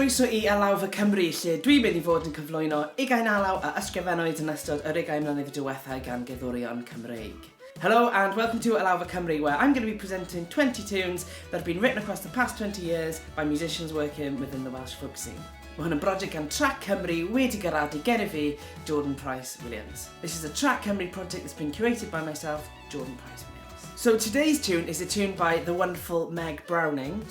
Croeso I Alawfa Cymru, lle dwi'n mynd I fod yn cyflwyno 20 alaw a ysgrifennwyd yn ystod yr 20 mlynedd diwethaf gan gerddorion Cymreig. Hello and welcome to Alawfa Cymru, where I'm going to be presenting 20 tunes that have been written across the past 20 years by musicians working within the Welsh folk scene. Mae hwn yn brosiect gan Trac Cymru wedi gyradu gen I fi, Jordan Price Williams. This is a Trac Cymru project that's been curated by myself, Jordan Price Williams. So today's tune is a tune by the wonderful Meg Browning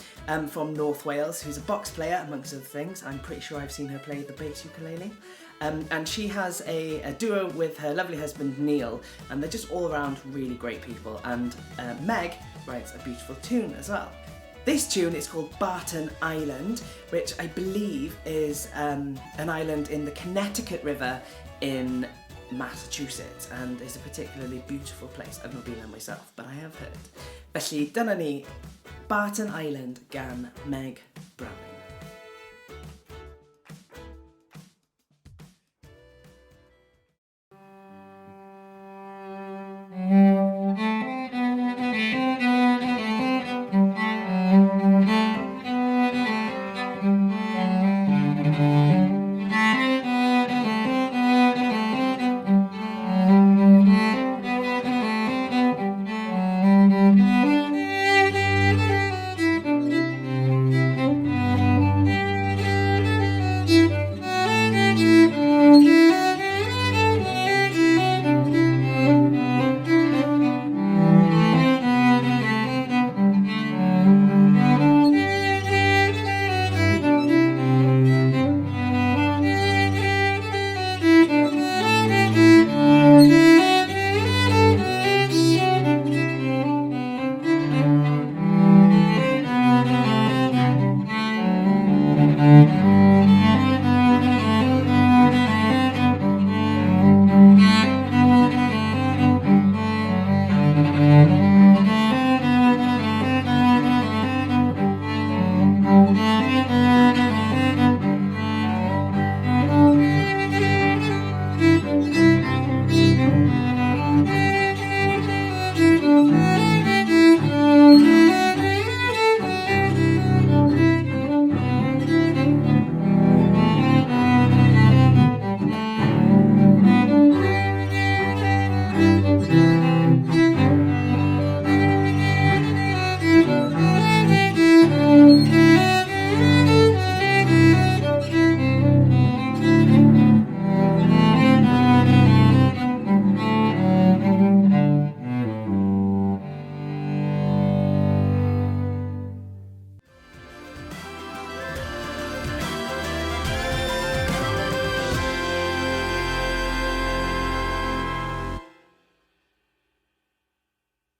from North Wales, who's a box player amongst other things. I'm pretty sure I've seen her play the bass ukulele. And she has a duo with her lovely husband Neil, and they're just all around really great people. And Meg writes a beautiful tune as well. This tune is called Barton Island, which I believe is an island in the Connecticut River in Massachusetts, and is a particularly beautiful place. I've not been there myself, but I have heard. Felly, dyna ni, Barton Island gan Meg